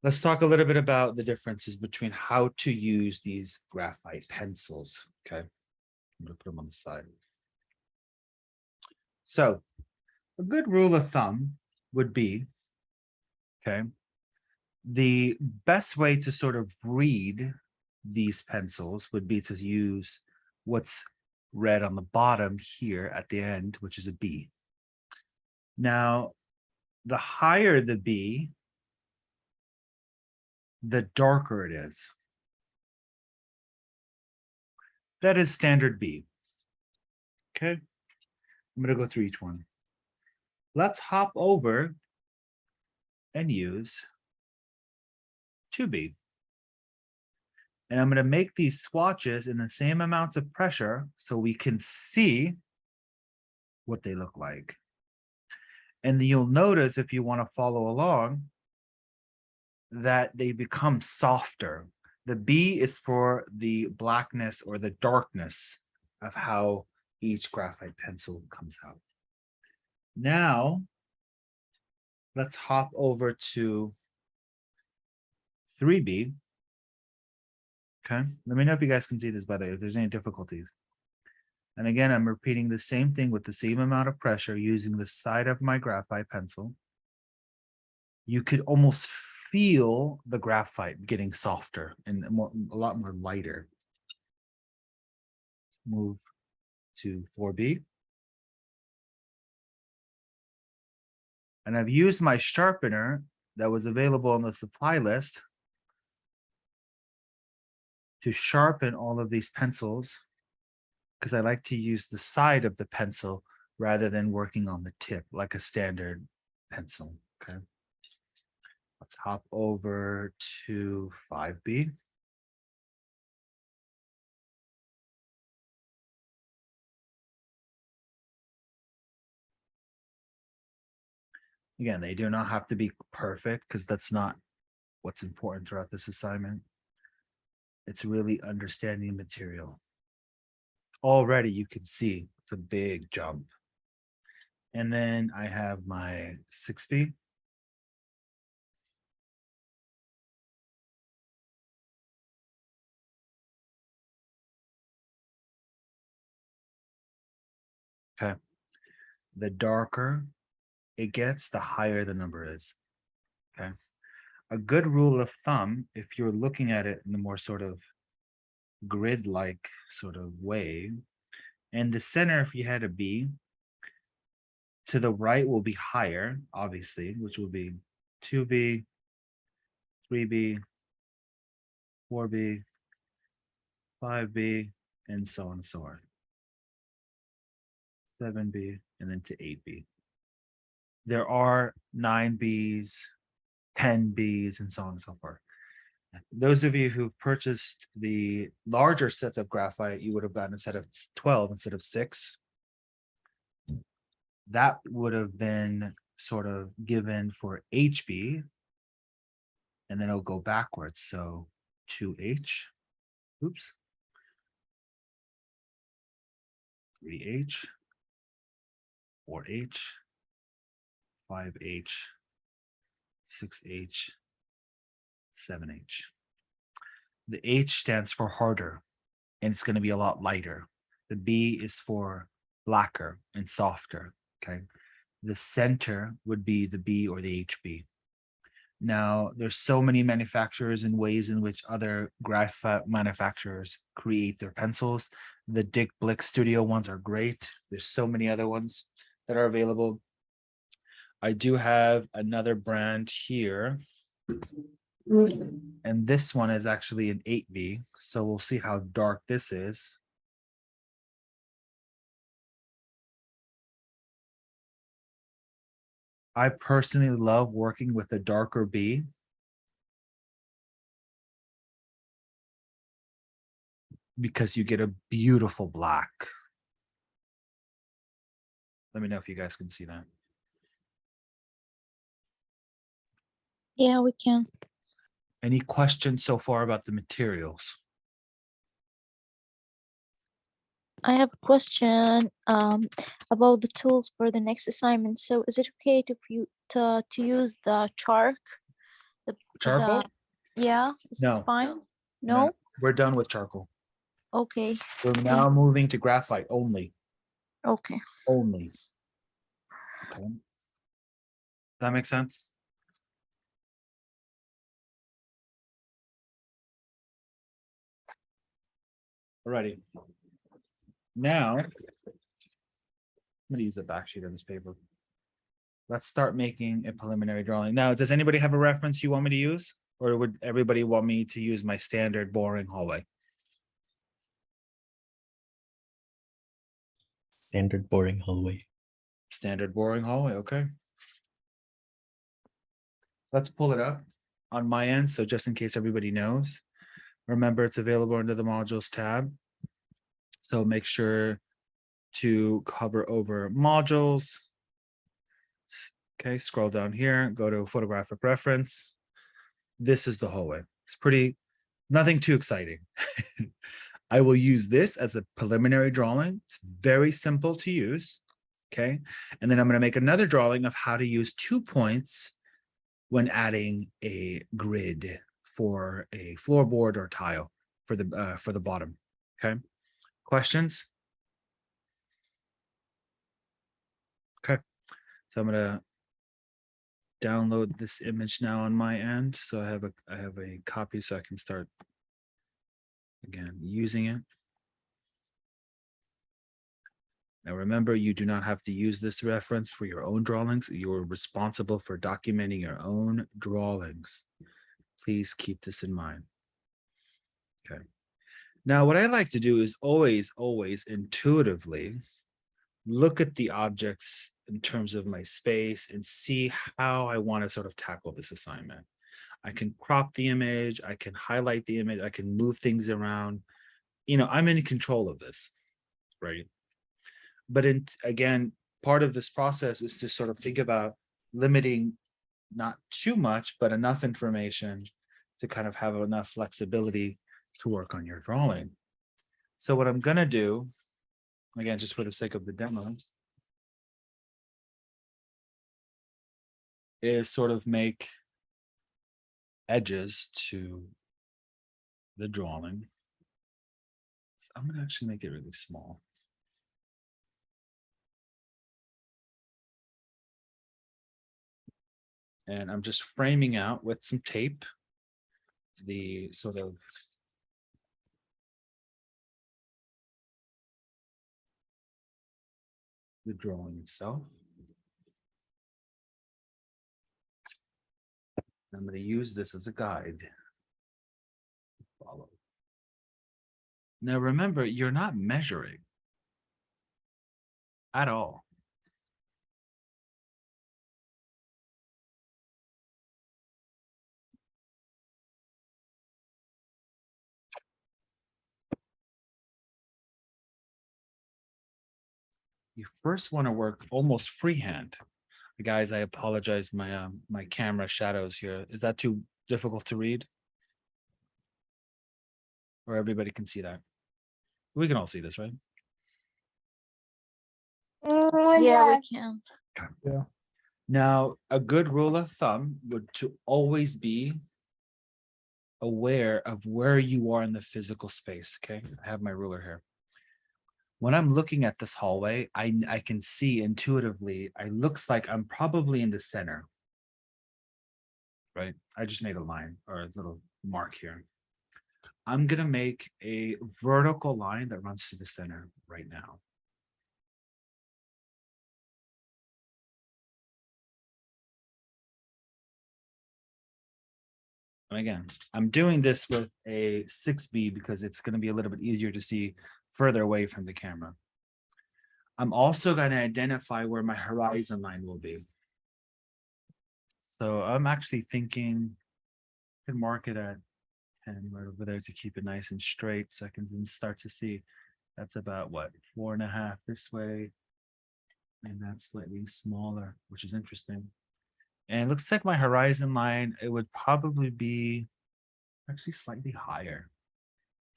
Let's talk a little bit about the differences between how to use these graphite pencils. Okay, I'm going to put them on the side. So a good rule of thumb would be, okay, the best way to sort of read these pencils would be to use what's red on the bottom here at the end, which is a B. Now, the higher the B, the darker it is. That is standard B. Okay, I'm going to go through each one. Let's hop over and use 2B. And I'm going to make these swatches in the same amounts of pressure so we can see what they look like. And you'll notice, if you want to follow along, that they become softer. The B is for the blackness or the darkness of how each graphite pencil comes out. Now, let's hop over to 3B. Okay, let me know if you guys can see this, by the way, if there's any difficulties. And again, I'm repeating the same thing with the same amount of pressure using the side of my graphite pencil. You could almost feel the graphite getting softer and a lot more lighter. Move to 4B. And I've used my sharpener that was available on the supply list to sharpen all of these pencils, because I like to use the side of the pencil rather than working on the tip like a standard pencil. Okay. Let's hop over to 5B. Again, they do not have to be perfect, because that's not what's important throughout this assignment. It's really understanding the material. Already you can see it's a big jump. And then I have my 6B. Okay. The darker it gets, the higher the number is. Okay. A good rule of thumb, if you're looking at it in a more sort of grid-like sort of way, and the center, if you had a B, to the right will be higher, obviously, which will be 2B, 3B, 4B, 5B, and so on and so on. 7B, and then to 8B. There are 9Bs, 10Bs, and so on and so forth. Those of you who've purchased the larger sets of graphite, you would have gotten a set of 12 instead of 6. That would have been sort of given for HB, and then it'll go backwards. So 2H, oops, 3H, 4H, 5H, 6H, 7H. The H stands for harder, and it's going to be a lot lighter. The B is for blacker and softer. Okay. The center would be the B or the HB. Now, there's so many manufacturers and ways in which other graphite manufacturers create their pencils. The Blick Studio ones are great. There's so many other ones that are available. I do have another brand here. And this one is actually an 8B. So we'll see how dark this is. I personally love working with a darker B. Because you get a beautiful black. Let me know if you guys can see that. Yeah, we can. Any questions so far about the materials? I have a question about the tools for the next assignment. So is it okay to use the chalk The Charcoal? yeah, this is No. fine. No, No. we're done with charcoal. Okay. We're now moving to graphite only. Okay. Only. Okay. Does that make sense? Alrighty. Now, I'm going to use a back sheet of this paper. Let's start making a preliminary drawing. Now, does anybody have a reference you want me to use? Or would everybody want me to use my standard boring hallway? Standard boring hallway. Standard boring hallway, okay. Let's pull it up on my end. So just in case everybody knows, remember it's available under the modules tab. So make sure to hover over modules. Okay, scroll down here, go to photographic reference. This is the hallway. It's pretty, nothing too exciting. I will use this as a preliminary drawing. It's very simple to use. Okay. And then I'm going to make another drawing of how to use 2 points when adding a grid for a floorboard or tile for the bottom. Okay. Questions? Okay. So I'm going to download this image now on my end. So I have a copy so I can start again using it. Now remember, you do not have to use this reference for your own drawings. You're responsible for documenting your own drawings. Please keep this in mind. Okay. Now what I like to do is always intuitively look at the objects in terms of my space and see how I want to sort of tackle this assignment. I can crop the image, I can highlight the image, I can move things around. You know, I'm in control of this, right? But again, part of this process is to sort of think about limiting not too much, but enough information to kind of have enough flexibility to work on your drawing. So what I'm going to do, again, just for the sake of the demo, is sort of make edges to the drawing. So I'm going to actually make it really small. And I'm just framing out with some tape the sort of the drawing itself. I'm going to use this as a guide. Follow. Now remember, you're not measuring at all. You first want to work almost freehand. Guys, I apologize. My camera shadows here. Is that too difficult to read? Or everybody can see that? We can all see this, right? Yeah, we can. Yeah. Now, a good rule of thumb would to always be aware of where you are in the physical space. Okay, I have my ruler here. When I'm looking at this hallway, I can see intuitively, it looks like I'm probably in the center. Right? I just made a line or a little mark here. I'm going to make a vertical line that runs through the center right now. And again, I'm doing this with a 6B because it's going to be a little bit easier to see further away from the camera. I'm also going to identify where my horizon line will be. So I'm actually thinking I can mark it at 10 right over there to keep it nice and straight so I can then start to see that's about what, 4.5 this way. And that's slightly smaller, which is interesting. And it looks like my horizon line, it would probably be actually slightly higher.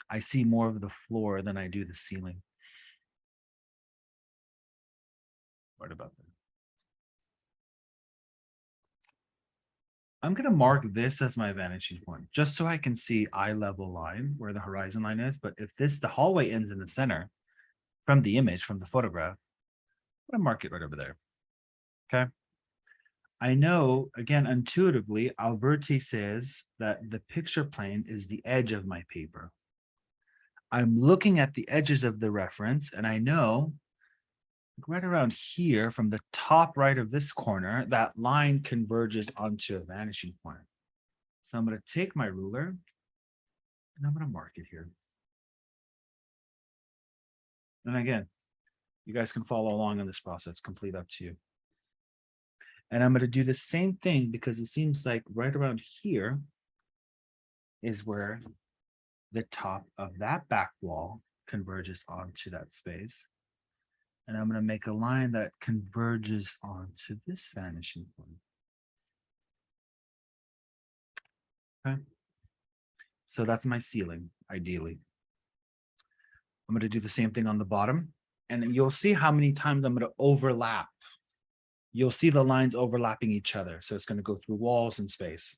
I see more of the floor than I do the ceiling. What about that? I'm going to mark this as my vanishing point, just so I can see eye level line where the horizon line is. But if the hallway ends in the center from the image, from the photograph, I'm going to mark it right over there. Okay. I know, again, intuitively, Alberti says that the picture plane is the edge of my paper. I'm looking at the edges of the reference, and I know right around here from the top right of this corner, that line converges onto a vanishing point. So I'm going to take my ruler and I'm going to mark it here. And again, you guys can follow along in this process, complete up to you. And I'm going to do the same thing because it seems like right around here is where the top of that back wall converges onto that space. And I'm going to make a line that converges onto this vanishing point. Okay. So that's my ceiling, ideally. I'm going to do the same thing on the bottom. And then you'll see how many times I'm going to overlap. You'll see the lines overlapping each other. So it's going to go through walls and space.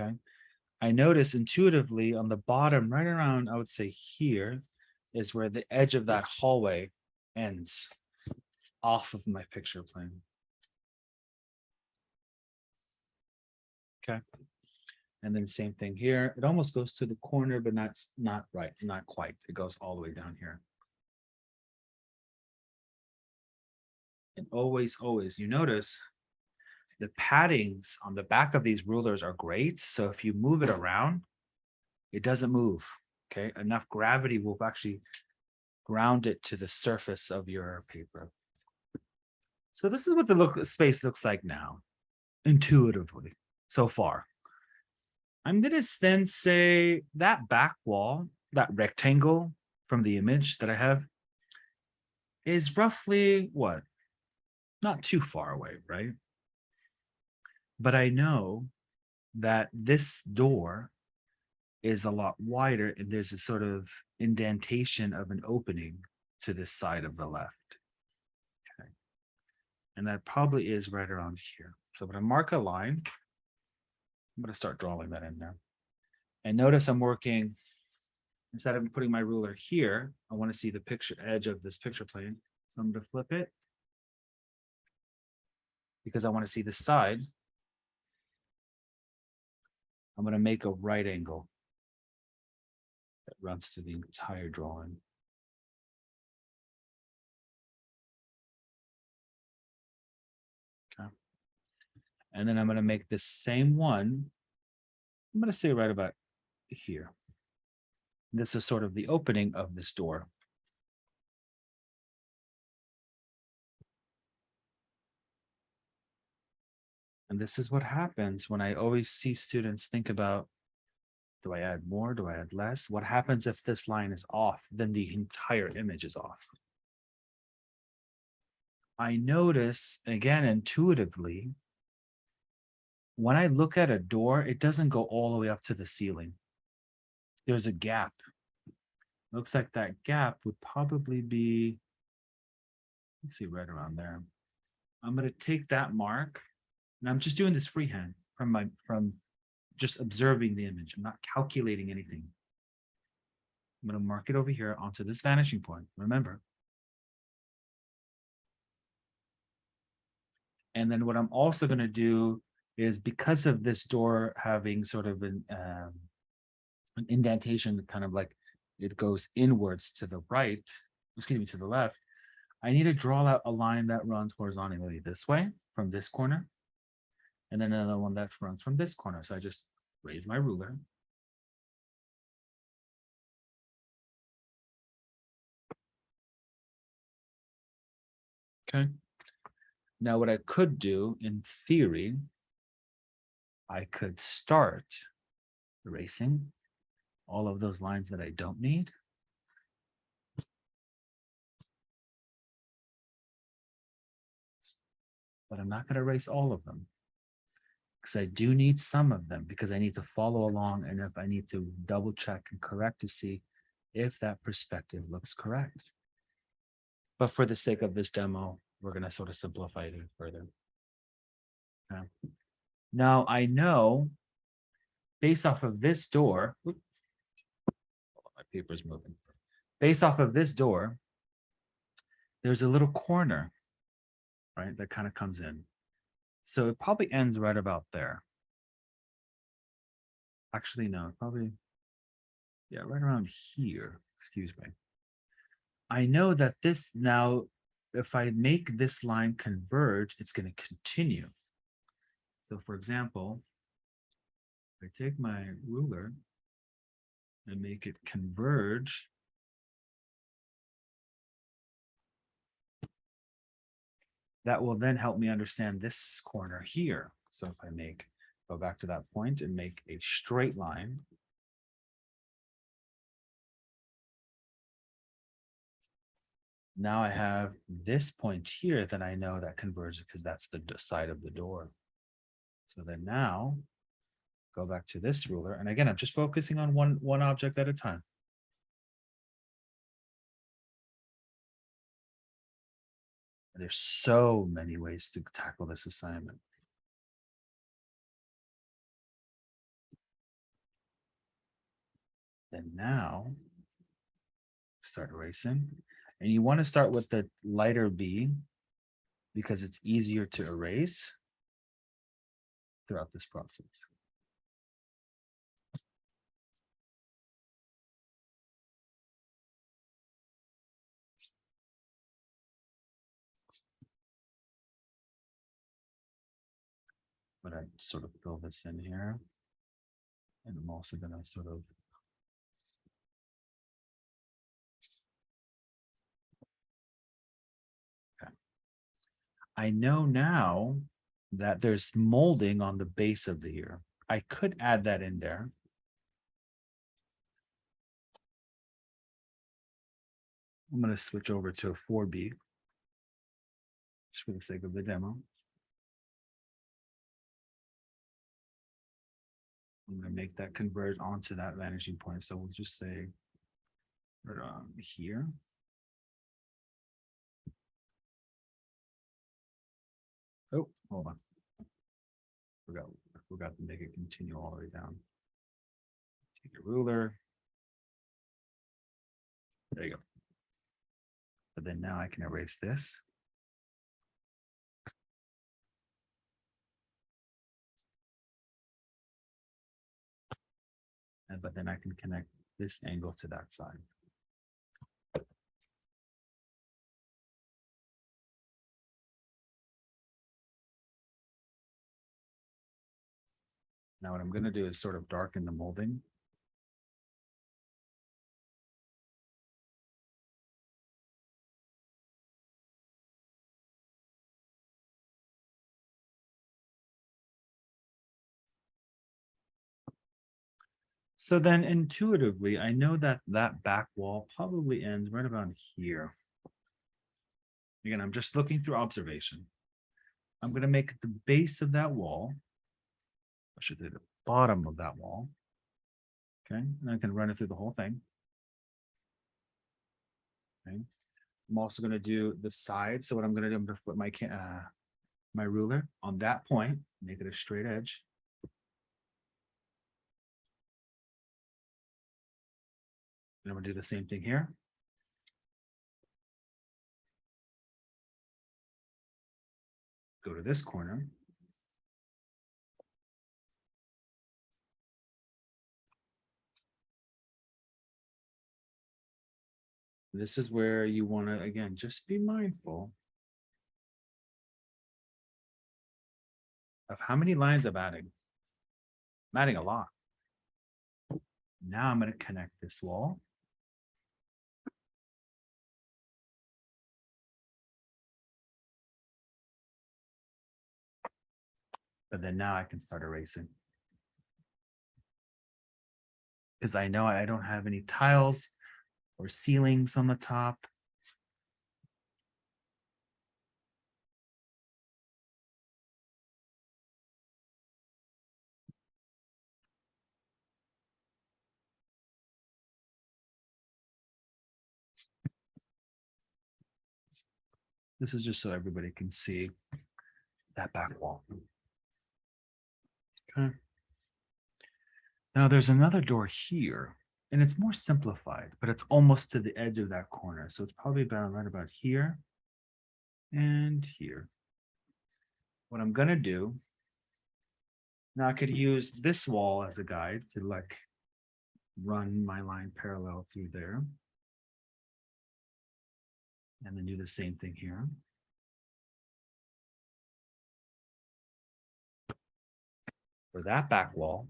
Okay. I notice intuitively on the bottom, right around, I would say here, is where the edge of that hallway ends off of my picture plane. Okay. And then same thing here. It almost goes to the corner, but not right, not quite. It goes all the way down here. And always, you notice the paddings on the back of these rulers are great. So if you move it around, it doesn't move. Okay. Enough gravity will actually ground it to the surface of your paper. So this is what the space looks like now, intuitively, so far. I'm going to then say that back wall, that rectangle from the image that I have, is roughly what? Not too far away, right? But I know that this door is a lot wider and there's a sort of indentation of an opening to this side of the left. Okay. And that probably is right around here. So I'm going to mark a line. I'm going to start drawing that in there. And notice I'm working, instead of putting my ruler here, I want to see the picture edge of this picture plane. So I'm going to flip it because I want to see the side. I'm going to make a right angle that runs through the entire drawing. Okay. And then I'm going to make the same one. I'm going to say right about here. This is sort of the opening of this door. And this is what happens when I always see students think about, do I add more? Do I add less? What happens if this line is off? Then the entire image is off. I notice, again, intuitively, when I look at a door, it doesn't go all the way up to the ceiling. There's a gap. Looks like that gap would probably be, let's see, right around there. I'm going to take that mark, and I'm just doing this freehand from just observing the image. I'm not calculating anything. I'm going to mark it over here onto this vanishing point. Remember. And then what I'm also going to do is, because of this door having sort of an indentation, kind of like it goes inwards to the right, excuse me, to the left, I need to draw out a line that runs horizontally this way from this corner, and then another one that runs from this corner. So I just raise my ruler. Okay. Now what I could do in theory, I could start erasing all of those lines that I don't need. But I'm not going to erase all of them, because I do need some of them, because I need to follow along, and if I need to double check and correct to see if that perspective looks correct. But for the sake of this demo, we're going to sort of simplify it further. Okay. Now I know based off of this door, my paper's moving. Based off of this door, there's a little corner, right, that kind of comes in. So it probably ends right about there. Actually, no, probably, yeah, right around here. Excuse me. I know that this now, if I make this line converge, it's going to continue. So for example, if I take my ruler and make it converge, that will then help me understand this corner here. So if I go back to that point and make a straight line. Now I have this point here that I know that converges because that's the side of the door. So then now go back to this ruler. And again, I'm just focusing on one object at a time. There's so many ways to tackle this assignment. Then now start erasing. And you want to start with the lighter B because it's easier to erase throughout this process. But I sort of fill this in here. And I'm also going to sort of I know now that there's molding on the base of the ear. I could add that in there. I'm going to switch over to a 4B just for the sake of the demo. I'm going to make that converge onto that vanishing point. So we'll just say right on here. Oh, hold on. Forgot to make it continue all the way down. Take a ruler. There you go. But then now I can erase this. But then I can connect this angle to that side. Now what I'm going to do is sort of darken the molding. So then intuitively, I know that that back wall probably ends right about here. Again, I'm just looking through observation. I'm going to make the base of that wall. I should say the bottom of that wall. Okay, and I can run it through the whole thing. Okay, I'm also going to do the side. So what I'm going to do, I'm going to put my ruler on that point, make it a straight edge. And I'm going to do the same thing here. Go to this corner. This is where you want to, again, just be mindful of how many lines I'm adding. I'm adding a lot. Now I'm going to connect this wall. But then now I can start erasing. Because I know I don't have any tiles or ceilings on the top. This is just so everybody can see that back wall. Okay. Now there's another door here, and it's more simplified, but it's almost to the edge of that corner. So it's probably about right about here and here. What I'm gonna do, now I could use this wall as a guide to like run my line parallel through there. And then do the same thing here. For that back wall.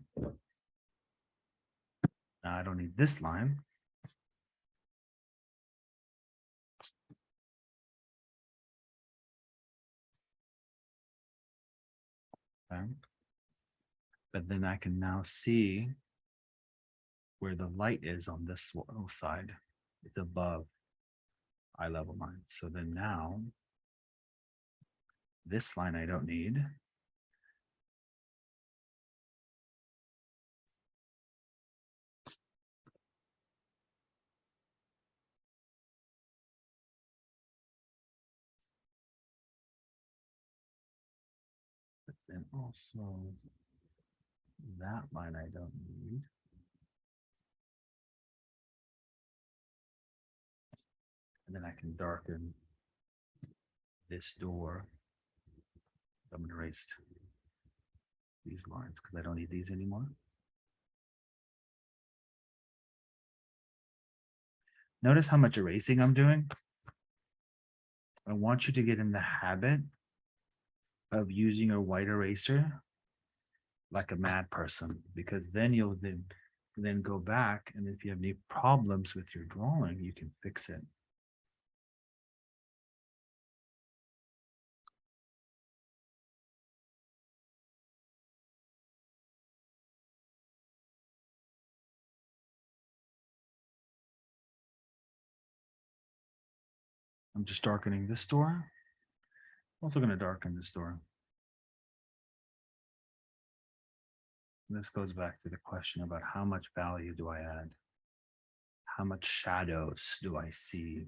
Now I don't need this line. Okay. But then I can now see where the light is on this side. It's above eye level line. So then now this line I don't need. But then also that line I don't need. And then I can darken this door. I'm going to erase these lines because I don't need these anymore. Notice how much erasing I'm doing. I want you to get in the habit of using a white eraser like a mad person, because then you'll then go back, and if you have any problems with your drawing, you can fix it. I'm just darkening this door. Also going to darken this door. This goes back to the question about how much value do I add? How much shadows do I see?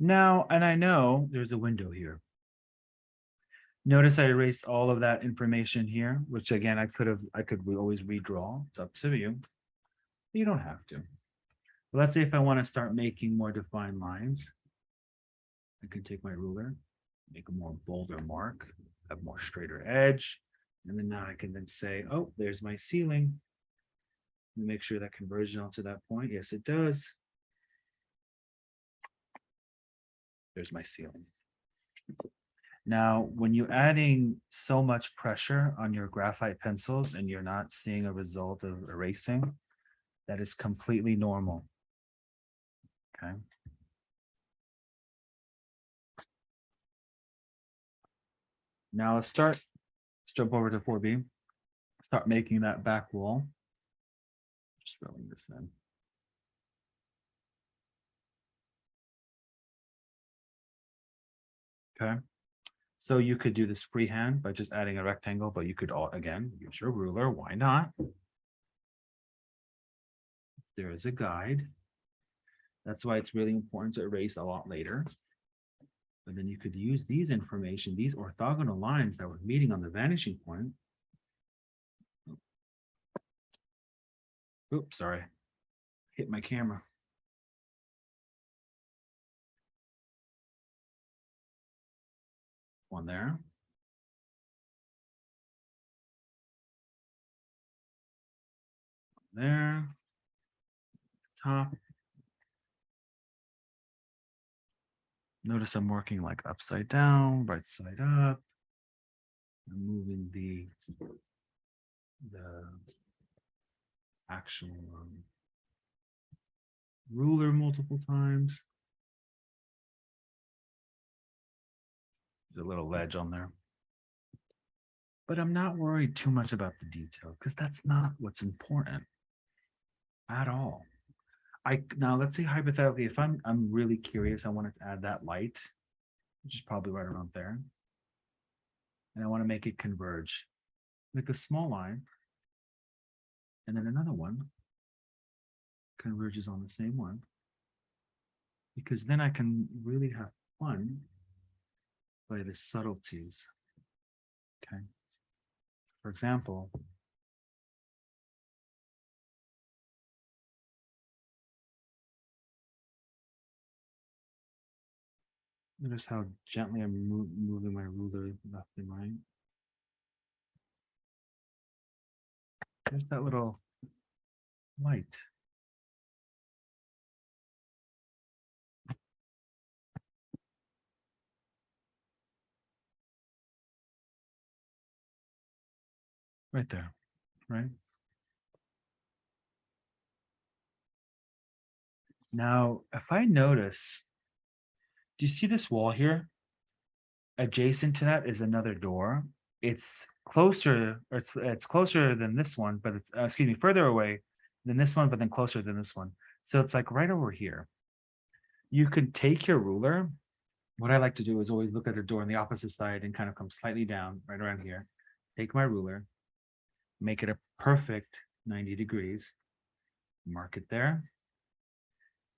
Now, and I know there's a window here. Notice I erased all of that information here, which again, I could always redraw. It's up to you. You don't have to. But let's say if I want to start making more defined lines, I can take my ruler, make a more bolder mark, have more straighter edge. And then now I can then say, oh, there's my ceiling. Make sure that conversion onto that point. Yes, it does. There's my ceiling. Now, when you're adding so much pressure on your graphite pencils and you're not seeing a result of erasing, that is completely normal. Okay. Now let's jump over to 4B. Start making that back wall. Just filling this in. Okay. So you could do this freehand by just adding a rectangle, but you could again use your ruler. Why not? There is a guide. That's why it's really important to erase a lot later. But then you could use these information, these orthogonal lines that were meeting on the vanishing point. Oops, sorry. Hit my camera. One there. There. Top. Notice I'm working like upside down, right side up. I'm moving the actual ruler multiple times. There's a little ledge on there. But I'm not worried too much about the detail because that's not what's important at all. Now let's say hypothetically, if I'm really curious, I wanted to add that light, which is probably right around there. And I want to make it converge. Make a small line. And then another one converges on the same one. Because then I can really have fun by the subtleties. Okay. For example, notice how gently I'm moving my ruler left and right. There's that little light. Right there, right? Now, if I notice, do you see this wall here? Adjacent to that is another door. It's closer, or it's closer than this one, but it's excuse me, further away than this one, but then closer than this one. So it's like right over here. You could take your ruler. What I like to do is always look at a door on the opposite side and kind of come slightly down right around here. Take my ruler, make it a perfect 90 degrees, mark it there.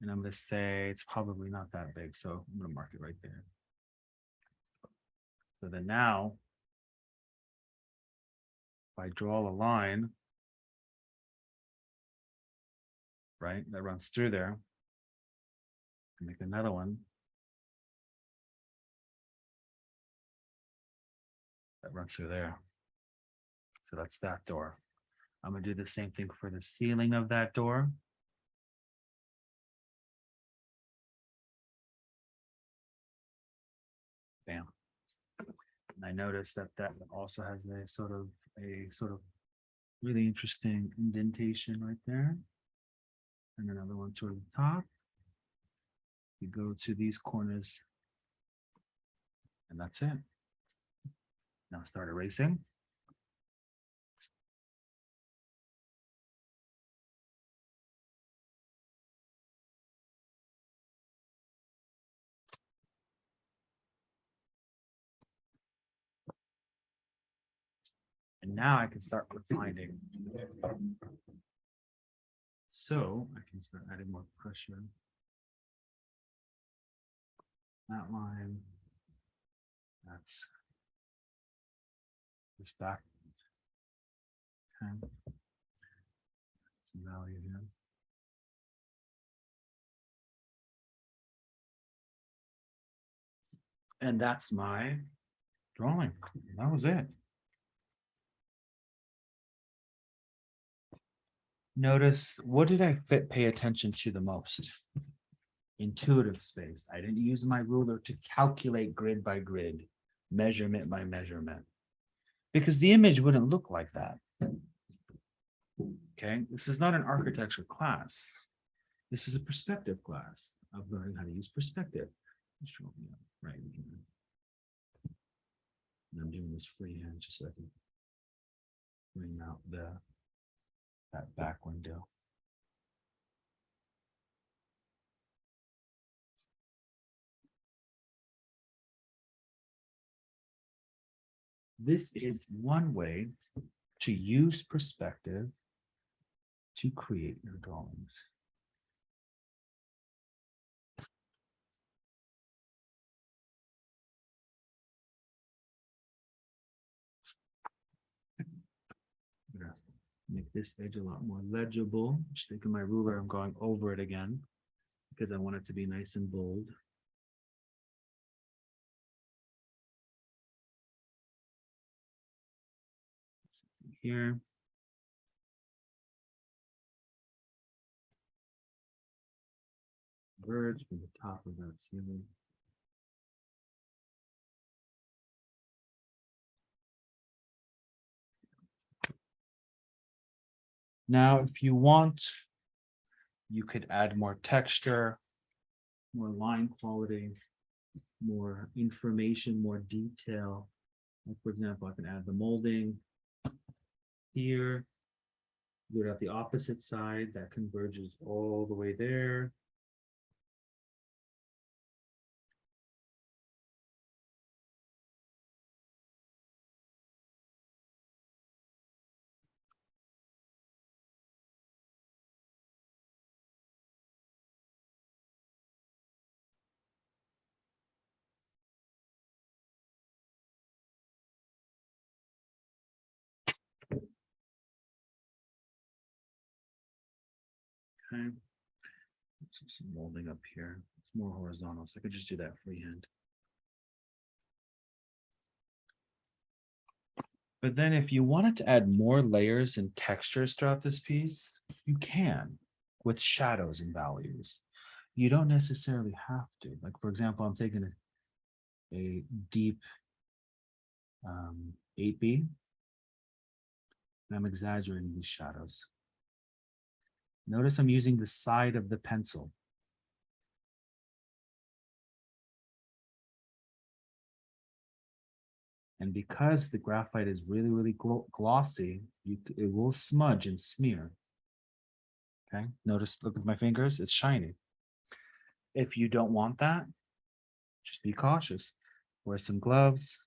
And I'm going to say it's probably not that big, so I'm going to mark it right there. So then now, if I draw a line, right, that runs through there, make another one that runs through there. So that's that door. I'm going to do the same thing for the ceiling of that door. Bam. And I noticed that that also has a sort of really interesting indentation right there. And another one toward the top. You go to these corners. And that's it. Now start erasing. And now I can start refining. So I can start adding more pressure. That line. That's this back. Okay. Some value here. And that's my drawing. That was it. Notice, what did I pay attention to the most? Intuitive space. I didn't use my ruler to calculate grid by grid, measurement by measurement, because the image wouldn't look like that. Okay, this is not an architecture class. This is a perspective class of learning how to use perspective. Right. And I'm doing this freehand just so I can bring out that back window. This is one way to use perspective to create your drawings. Make this edge a lot more legible. Just taking my ruler, I'm going over it again because I want it to be nice and bold. Here. Verge from the top of that ceiling. Now, if you want, you could add more texture, more line quality, more information, more detail. Like for example, I can add the molding here. Do it at the opposite side, that converges all the way there. Okay. So some molding up here. It's more horizontal, so I could just do that freehand. But then if you wanted to add more layers and textures throughout this piece, you can with shadows and values. You don't necessarily have to. Like, for example, I'm taking a deep 8B. And I'm exaggerating these shadows. Notice I'm using the side of the pencil. And because the graphite is really, really glossy, it will smudge and smear. Okay, notice, look at my fingers, it's shiny. If you don't want that, just be cautious. Wear some gloves.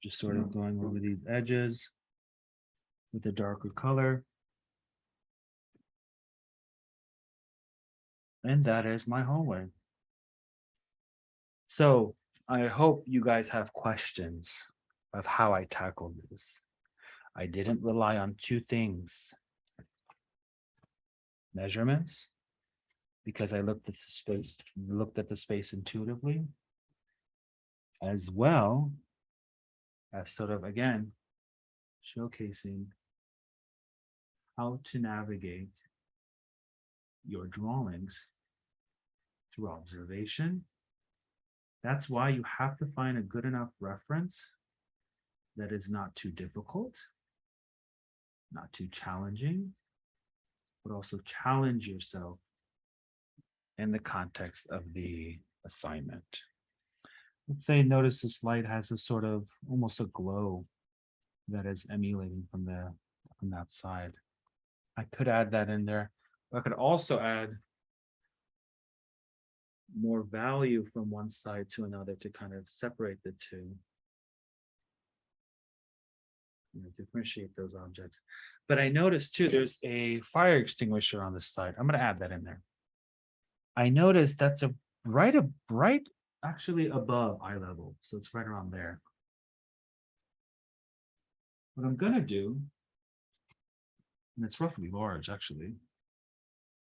Just sort of going over these edges with a darker color. And that is my hallway. So I hope you guys have questions of how I tackled this. I didn't rely on two things. Measurements, because I looked at the space intuitively, as well as sort of, again, showcasing how to navigate your drawings through observation. That's why you have to find a good enough reference that is not too difficult, not too challenging, but also challenge yourself in the context of the assignment. Let's say, notice this light has a sort of almost a glow that is emulating from that side. I could add that in there. But I could also add more value from one side to another to kind of separate the two. Differentiate those objects. But I noticed too, there's a fire extinguisher on this side. I'm going to add that in there. I noticed that's a right actually above eye level. So it's right around there. What I'm going to do, and it's roughly large actually,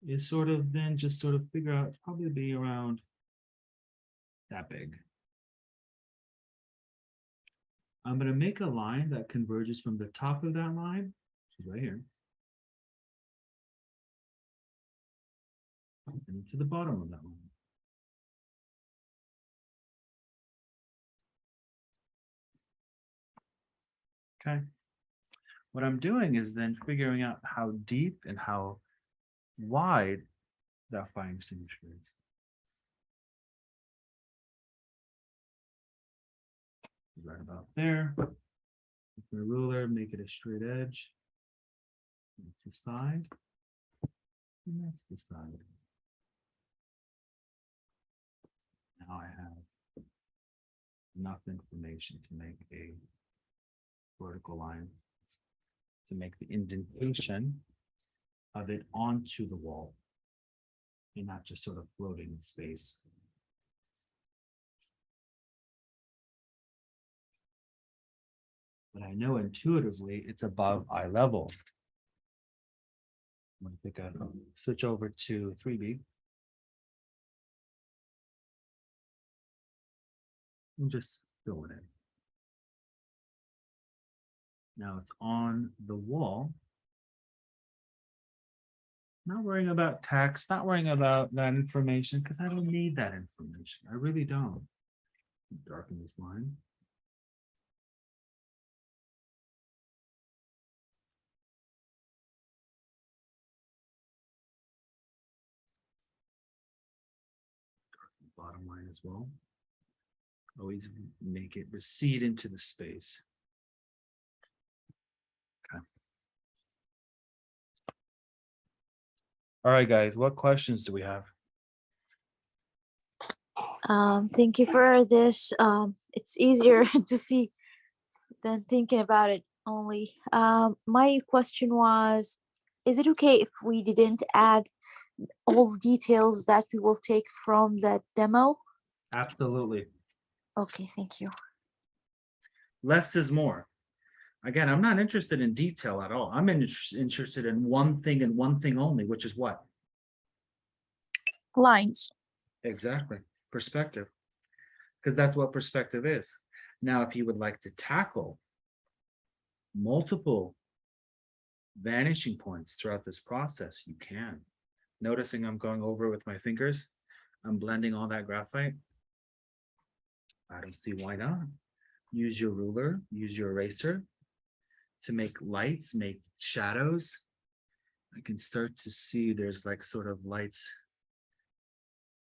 is sort of then just sort of figure out, probably be around that big. I'm going to make a line that converges from the top of that line, which is right here, and to the bottom of that line. Okay. What I'm doing is then figuring out how deep and how wide that fire extinguisher is. Right about there. With my ruler, make it a straight edge. That's the side. And that's the side. Now I have enough information to make a vertical line, to make the indentation of it onto the wall and not just sort of floating in space. But I know intuitively it's above eye level. I'm going to switch over to 3B. And just fill it in. Now it's on the wall. Not worrying about text, not worrying about that information, because I don't need that information. I really don't. Darken this line. bottom line as well. Always make it recede into the space. Okay. All right, guys, what questions do we have? Thank you for this. It's easier to see than thinking about it only. My question was, is it okay if we didn't add all the details that we will take from that demo? Absolutely. Okay, thank you. Less is more. Again, I'm not interested in detail at all. I'm interested in one thing and one thing only, which is what? Lines. Exactly. Perspective. Because that's what perspective is. Now, if you would like to tackle multiple vanishing points throughout this process, you can. Noticing I'm going over with my fingers, I'm blending all that graphite. I don't see why not. Use your ruler, use your eraser to make lights, make shadows. I can start to see there's like sort of lights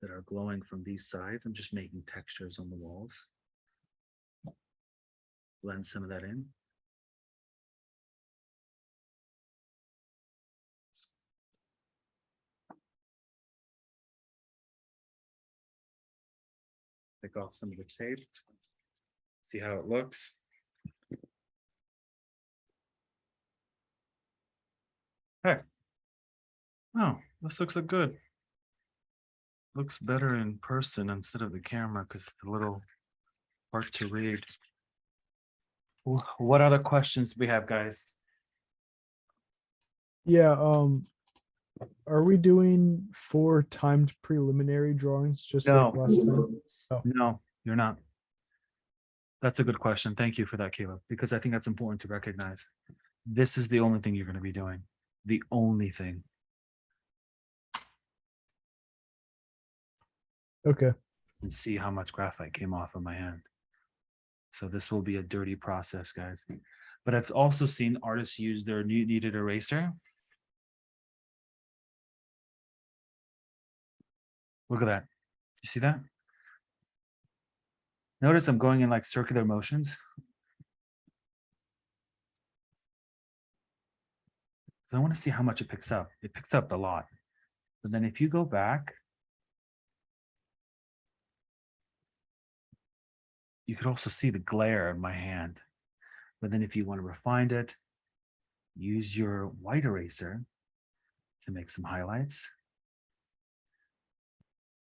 that are glowing from these sides. I'm just making textures on the walls. Blend some of that in. Take off some of the tape. See how it looks. Hey. Oh, this looks good. Looks better in person instead of the camera because it's a little hard to read. What other questions do we have, guys? Yeah, are we doing 4 timed preliminary drawings just like last time? No, you're not. That's a good question. Thank you for that, Caleb, because I think that's important to recognize. This is the only thing you're going to be doing. The only thing. Okay. And see how much graphite came off of my hand. So this will be a dirty process, guys. But I've also seen artists use their kneaded eraser. Look at that. You see that? Notice I'm going in like circular motions. Because I want to see how much it picks up. It picks up a lot. But then if you go back, you could also see the glare in my hand. But then if you want to refine it, use your white eraser to make some highlights.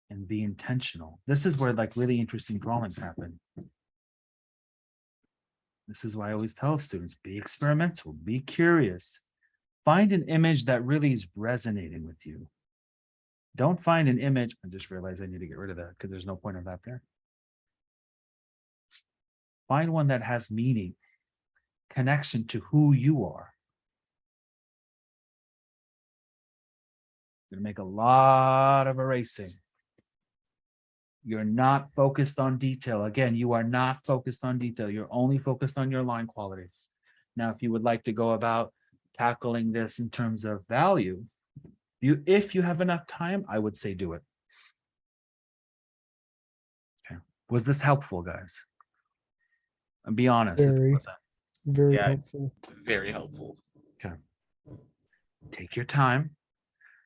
And be intentional. This is where like really interesting drawings happen. This is why I always tell students, be experimental, be curious. Find an image that really is resonating with you. Don't find an image. I just realized I need to get rid of that because there's no point of that there. Find one that has meaning, connection to who you are. You're gonna make a lot of erasing. You're not focused on detail. Again, you are not focused on detail. You're only focused on your line quality. Now, if you would like to go about tackling this in terms of value, if you have enough time, I would say do it. Okay. Was this helpful, guys? And be honest. If it wasn't. Very Yeah. helpful. Very helpful. Okay. Take your time.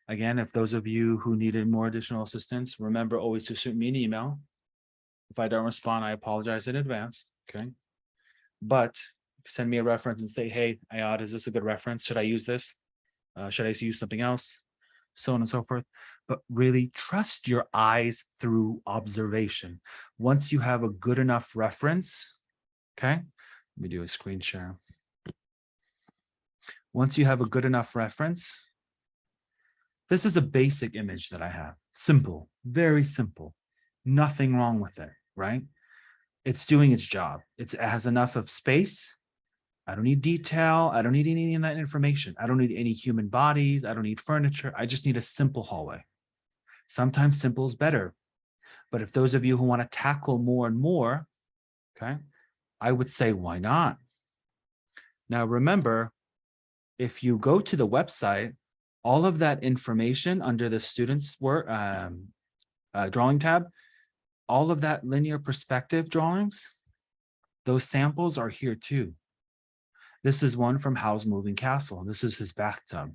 Again, if those of you who needed more additional assistance, remember always to shoot me an email. If I don't respond, I apologize in advance. Okay. But send me a reference and say, hey, Ayad, is this a good reference? Should I use this? Should I use something else? So on and so forth. But really trust your eyes through observation. Once you have a good enough reference, okay, let me do a screen share. Once you have a good enough reference, this is a basic image that I have. Simple, very simple. Nothing wrong with it, right? It's doing its job. It has enough of space. I don't need detail. I don't need any of that information. I don't need any human bodies. I don't need furniture. I just need a simple hallway. Sometimes simple is better. But if those of you who want to tackle more and more, okay, I would say, why not? Now, remember, if you go to the website, all of that information under the students' work drawing tab, all of that linear perspective drawings, those samples are here too. This is one from Howl's Moving Castle. This is his bathtub.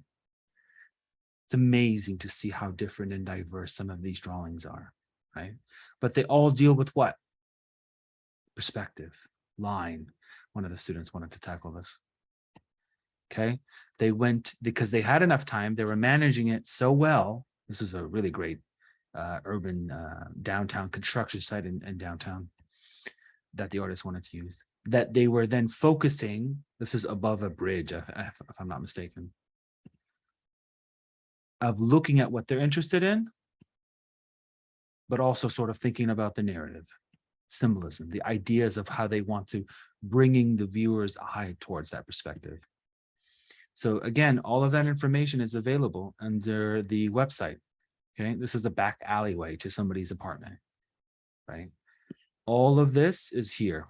It's amazing to see how different and diverse some of these drawings are, right? But they all deal with what? Perspective, line. One of the students wanted to tackle this. Okay, they went, because they had enough time, they were managing it so well. This is a really great urban downtown construction site in downtown that the artist wanted to use, that they were then focusing, this is above a bridge, if I'm not mistaken, of looking at what they're interested in, but also sort of thinking about the narrative, symbolism, the ideas of how they want to bringing the viewer's eye towards that perspective. So again, all of that information is available under the website. Okay, this is the back alleyway to somebody's apartment, right? All of this is here.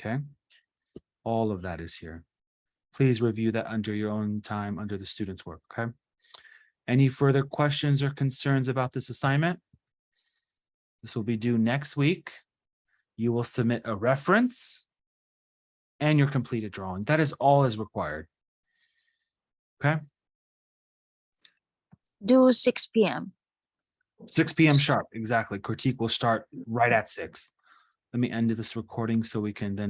Okay, all of that is here. Please review that under your own time, under the student's work. Okay. Any further questions or concerns about this assignment? This will be due next week. You will submit a reference and your completed drawing. That is all is required. Okay. Do 6 p.m. 6 p.m. sharp. Exactly. Critique will start right at 6. Let me end this recording so we can then